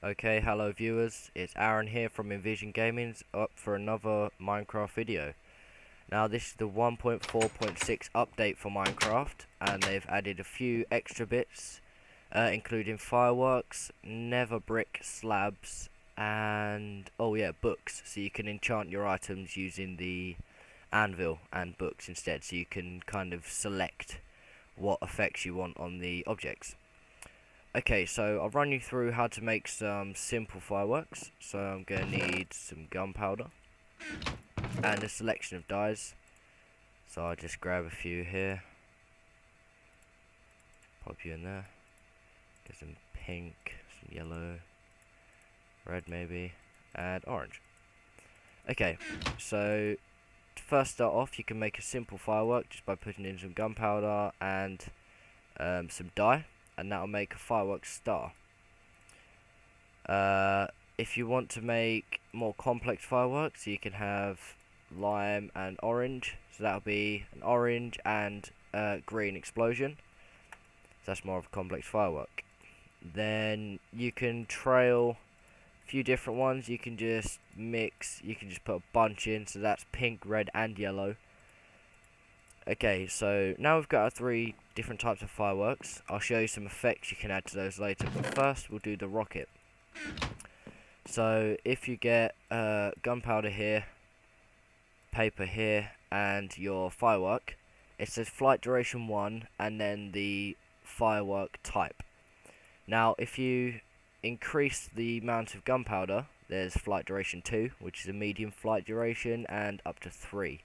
Okay, hello viewers, it's Aaron here from Invision Gaming's up for another Minecraft video. Now this is the 1.4.6 update for Minecraft, and they've added a few extra bits, including fireworks, nether brick slabs, and oh yeah, books, so you can enchant your items using the anvil and books instead, so you can kind of select what effects you want on the objects. Okay, so I'll run you through how to make some simple fireworks. So I'm going to need some gunpowder and a selection of dyes. So I'll just grab a few here, pop you in there, get some pink, some yellow, red maybe, and orange. Okay, so to first start off, you can make a simple firework just by putting in some gunpowder and some dye, and that'll make a firework star. If you want to make more complex fireworks, you can have lime and orange, so that'll be an orange and green explosion. So that's more of a complex firework. Then you can trail a few different ones. You can just mix, you can just put a bunch in, so that's pink, red and yellow. Okay, so now we've got our three different types of fireworks. I'll show you some effects you can add to those later, but first we'll do the rocket. So if you get gunpowder here, paper here, and your firework, it says flight duration 1 and then the firework type. Now if you increase the amount of gunpowder, there's flight duration 2, which is a medium flight duration, and up to 3.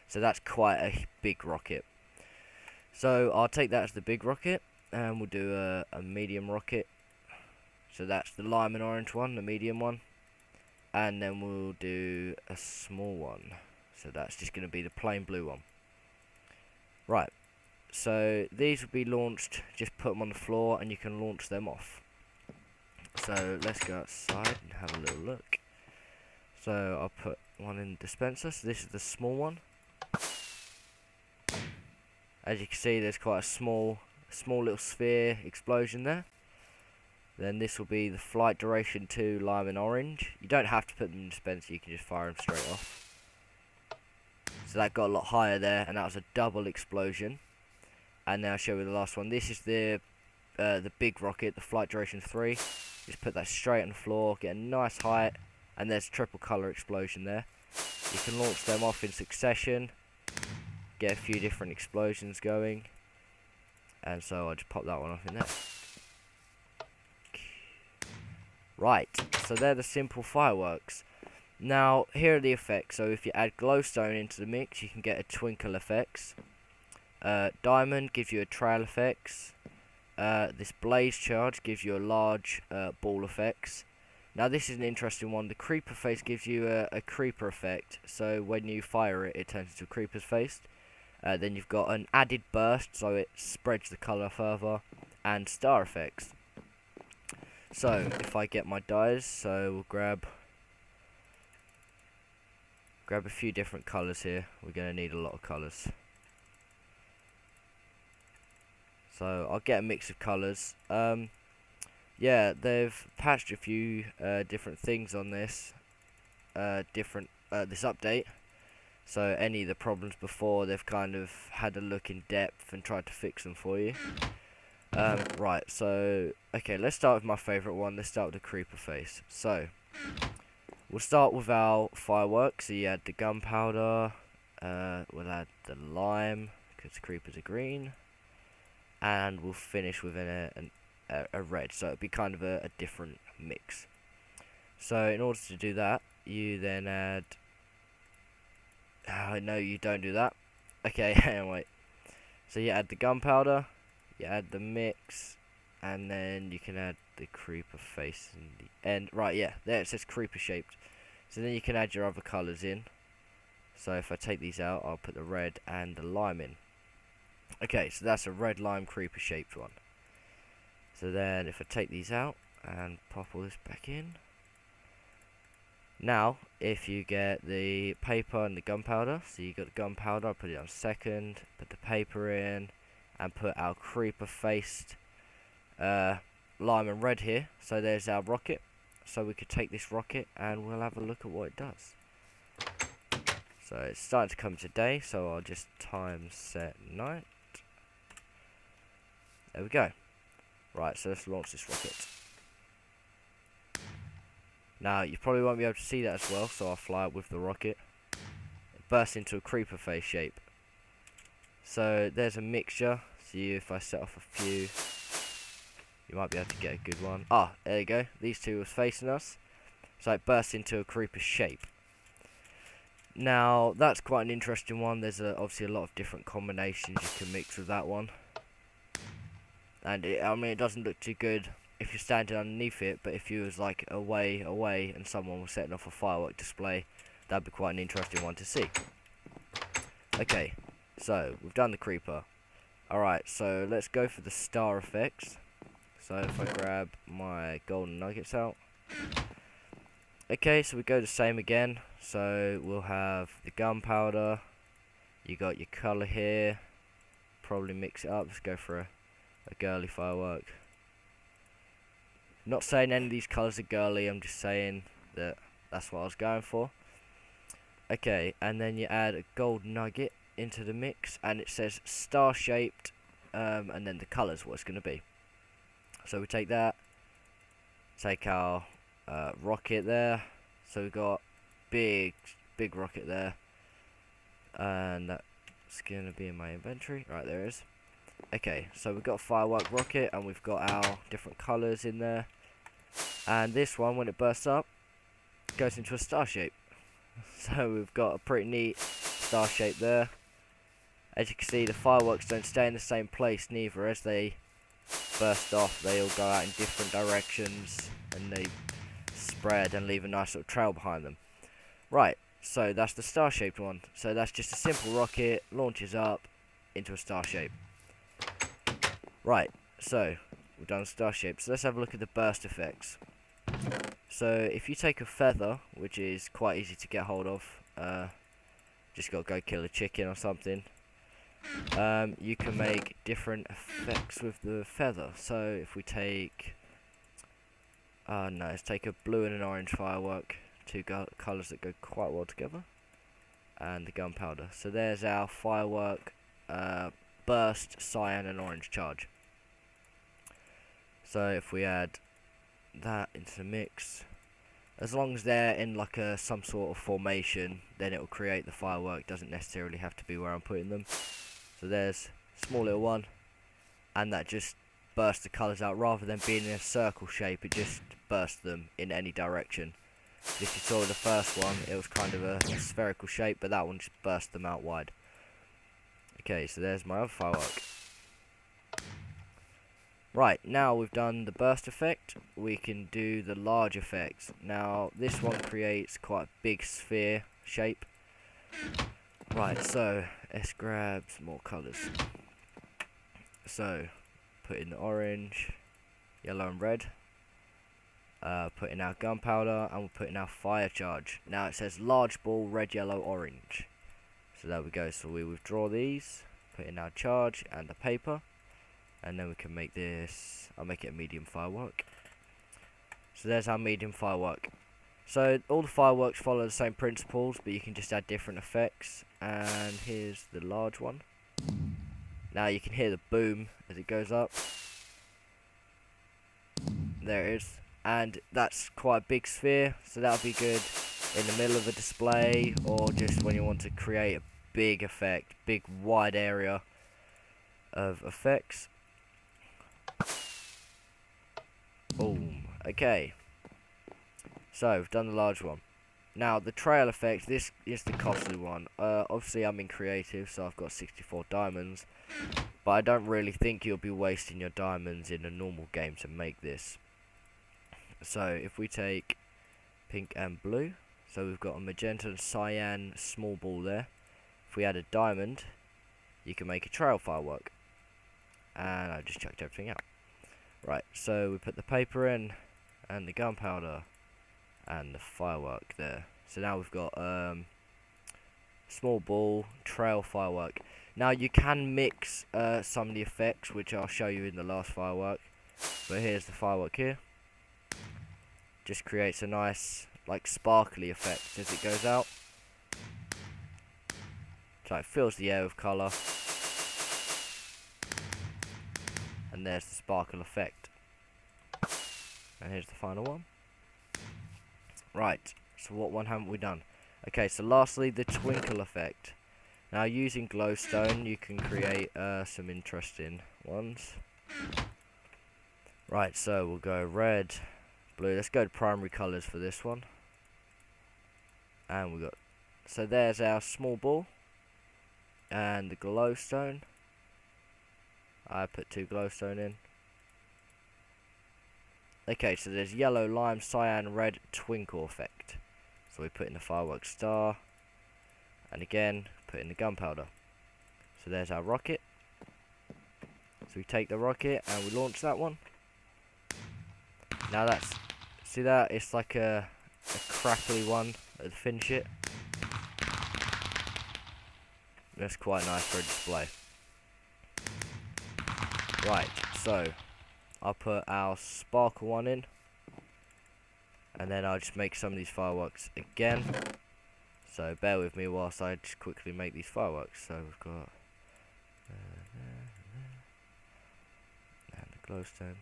So that's quite a big rocket. So I'll take that as the big rocket, and we'll do a medium rocket. So that's the lime and orange one, the medium one. And then we'll do a small one. So that's just going to be the plain blue one. Right, so these will be launched, just put them on the floor and you can launch them off. So let's go outside and have a little look. So I'll put one in the dispenser, so this is the small one. As you can see, there's quite a small little sphere explosion there. Then this will be the flight duration 2 lime and orange. You don't have to put them in the dispenser, you can just fire them straight off. So that got a lot higher there, and that was a double explosion. And now I'll show you the last one. This is the big rocket, the flight duration 3. Just put that straight on the floor, get a nice height, and there's triple colour explosion there. You can launch them off in succession, get a few different explosions going, and so I'll just pop that one off in there. Right, so they're the simple fireworks. Now here are the effects. So if you add glowstone into the mix, you can get a twinkle effects. Diamond gives you a trail effects. This blaze charge gives you a large ball effects. Now this is an interesting one. The creeper face gives you a creeper effect, so when you fire it, it turns into a creeper's face. Then you've got an added burst, so it spreads the colour further, and star effects. So if I get my dyes, so we'll grab a few different colours here. We're going to need a lot of colours. So I'll get a mix of colours. Yeah, they've patched a few different things on this this update. So any of the problems before, they've kind of had a look in depth and tried to fix them for you. Right, so okay, let's start with my favourite one. Let's start with the creeper face. So we'll start with our fireworks. So you add the gunpowder, we'll add the lime because the creepers are green, and we'll finish with a red. So it'll be kind of a different mix. So in order to do that, you then add. No, you don't do that. Okay, wait. So you add the gunpowder, you add the mix, and then you can add the creeper face in the end. Right, yeah, there it says creeper shaped. So then you can add your other colours in. So if I take these out, I'll put the red and the lime in. Okay, so that's a red lime creeper shaped one. So then if I take these out and pop all this back in. Now, if you get the paper and the gunpowder, so you got the gunpowder, put it on second, put the paper in, and put our creeper faced lime and red here. So there's our rocket. so we could take this rocket and we'll have a look at what it does. So it's starting to come to day, so I'll just time set night. There we go. Right, so let's launch this rocket. Now, you probably won't be able to see that as well, so I'll fly it with the rocket. It bursts into a creeper face shape. So there's a mixture. See, if I set off a few, you might be able to get a good one. Ah, there you go. These two was facing us. So it bursts into a creeper shape. Now, that's quite an interesting one. There's obviously a lot of different combinations you can mix with that one. And I mean, it doesn't look too good if you're standing underneath it, but if you was like away and someone was setting off a firework display, that'd be quite an interesting one to see. Okay, so we've done the creeper. Alright, so let's go for the star effects. So if I grab my golden nuggets out. Okay, so we go the same again. So we'll have the gunpowder. You got your colour here. Probably mix it up. Let's go for a girly firework. Not saying any of these colours are girly, I'm just saying that that's what I was going for. Okay, and then you add a gold nugget into the mix, and it says star shaped, and then the colours what it's going to be. So we take that, take our rocket there. So we've got big rocket there, and that's going to be in my inventory. Right, there it is. Okay, so we've got a firework rocket, and we've got our different colours in there. And this one, when it bursts up, goes into a star shape. So we've got a pretty neat star shape there. As you can see, the fireworks don't stay in the same place neither. As they burst off, they all go out in different directions, and they spread and leave a nice little trail behind them. Right, so that's the star shaped one. So that's just a simple rocket, launches up into a star shape. Right, so we've done star shape. So let's have a look at the burst effects. So if you take a feather, which is quite easy to get hold of, just gotta go kill a chicken or something, you can make different effects with the feather. So if we take, let's take a blue and an orange firework, two colours that go quite well together, and the gunpowder. So there's our firework, burst, cyan and orange charge. So if we add that into the mix, as long as they're in like some sort of formation, then it will create the firework. Doesn't necessarily have to be where I'm putting them. So there's a small little one, and that just bursts the colours out. Rather than being in a circle shape, it just bursts them in any direction. If you saw the first one, it was kind of a spherical shape, but that one just burst them out wide. Okay, so there's my other firework. Right, now we've done the burst effect, we can do the large effect. Now, this one creates quite a big sphere shape. Right, so let's grab some more colours. So, put in the orange, yellow and red. Put in our gunpowder, and we'll put in our fire charge. Now it says large ball, red, yellow, orange. So there we go, so we withdraw these, put in our charge and the paper. And then we can make this, I'll make it a medium firework. So there's our medium firework. So all the fireworks follow the same principles, but you can just add different effects. And here's the large one. Now you can hear the boom as it goes up. There it is. And that's quite a big sphere, so that'll be good in the middle of a display, or just when you want to create a big effect, big wide area of effects. Boom. Okay. So, we've done the large one. Now, the trail effect, this is the costly one. Obviously, I'm in creative, so I've got 64 diamonds. But I don't really think you'll be wasting your diamonds in a normal game to make this. So, if we take pink and blue, so we've got a magenta and cyan small ball there. If we add a diamond, you can make a trail firework. And I just chucked everything out. Right, so we put the paper in, and the gunpowder, and the firework there. So now we've got small ball, trail firework. Now you can mix some of the effects, which I'll show you in the last firework. But here's the firework here. just creates a nice like sparkly effect as it goes out. So it fills the air with colour. And there's the sparkle effect. And here's the final one. Right, so what one haven't we done? Okay, so lastly, the twinkle effect. Now using glowstone, you can create some interesting ones. Right, so we'll go red, blue. Let's go to primary colours for this one. And we got, so there's our small ball. And the glowstone. I put 2 glowstone in. Okay, so there's yellow, lime, cyan, red, twinkle effect. So we put in the firework star. And again, put in the gunpowder. So there's our rocket. So we take the rocket and we launch that one. Now that's, see that? It's like a crackly one to finish it. That's quite nice for a display. Right, so I'll put our sparkle one in. And then I'll just make some of these fireworks again. So bear with me whilst I just quickly make these fireworks. So we've got and the glowstone.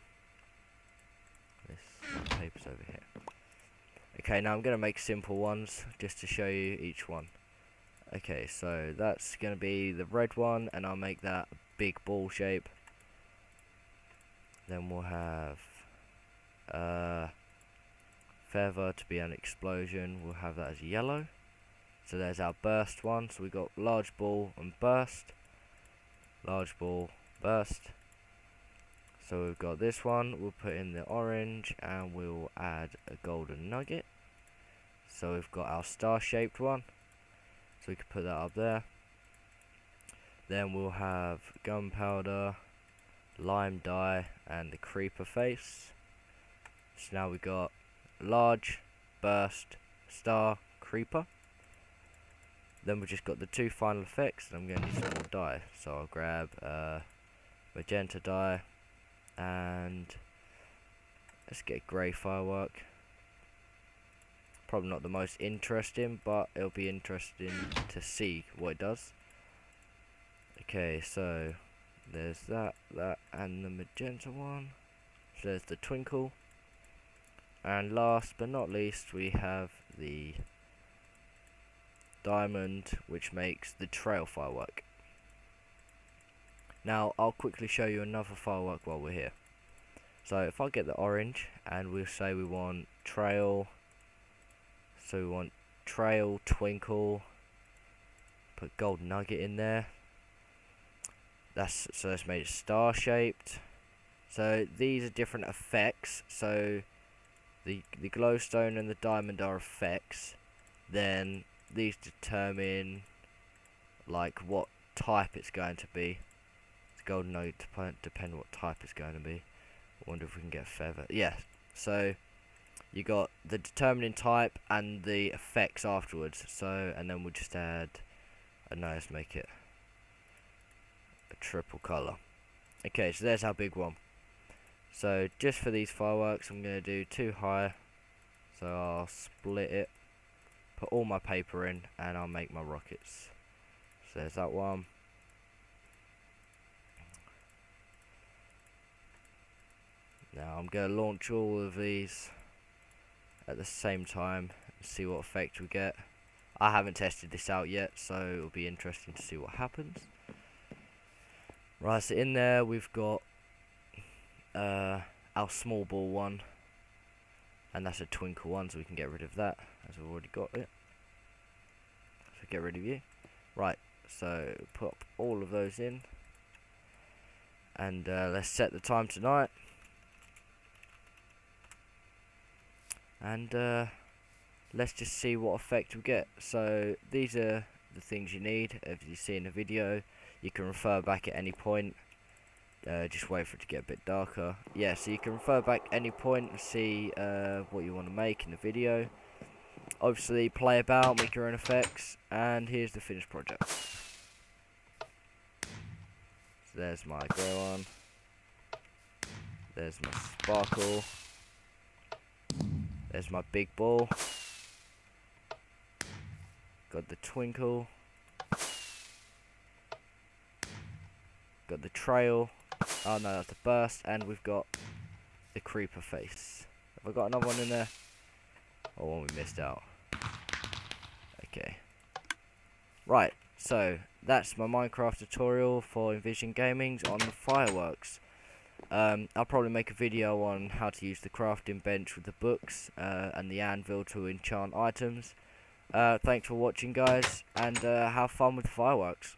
This paper's over here. Okay, now I'm going to make simple ones just to show you each one. Okay, so that's going to be the red one, and I'll make that a big ball shape. Then we'll have feather to be an explosion. We'll have that as yellow. So there's our burst one. So we got large ball and burst. Large ball, burst. So we've got this one. We'll put in the orange and we'll add a golden nugget. So we've got our star shaped one. So we can put that up there. Then we'll have gunpowder, lime dye, and the creeper face. So now we've got large, burst, star, creeper. Then we've just got the 2 final effects, and I'm going to need some more dye. So I'll grab magenta dye, and let's get grey firework. Probably not the most interesting, but it'll be interesting to see what it does. Okay, so there's that, and the magenta one. So there's the twinkle. And last but not least, we have the diamond, which makes the trail firework. Now, I'll quickly show you another firework while we're here. So if I get the orange, and we'll say we want trail. So we want trail, twinkle, put gold nugget in there. So that's made it star shaped. So these are different effects. So the glowstone and the diamond are effects. Then these determine like what type it's going to be. The golden nugget depend what type it's going to be. I wonder if we can get a feather. Yeah. So you got the determining type and the effects afterwards. So, and then we'll just add, I don't know, let's make it a triple colour. Okay, so there's our big one. So just for these fireworks, I'm going to do 2 high. So I'll split it, put all my paper in, and I'll make my rockets. So there's that one. Now I'm going to launch all of these at the same time and see what effect we get. I haven't tested this out yet, so it'll be interesting to see what happens. Right, so in there we've got our small ball one, and that's a twinkle one, so we can get rid of that as we've already got it. So get rid of you. Right, so put all of those in, and let's set the time tonight. And let's just see what effect we get. So these are the things you need, as you see in the video. You can refer back at any point. Just wait for it to get a bit darker. Yeah, so you can refer back any point and see what you want to make in the video. Obviously play about, make your own effects, and here's the finished project. So there's my grey one. There's my sparkle. There's my big ball. Got the twinkle. Got the trail. Oh no, that's the burst. And we've got the creeper face. Have I got another one in there? Or one we missed out? Okay. Right, so that's my Minecraft tutorial for Invision Gaming's on the fireworks. I'll probably make a video on how to use the crafting bench with the books and the anvil to enchant items. Thanks for watching, guys, and have fun with the fireworks.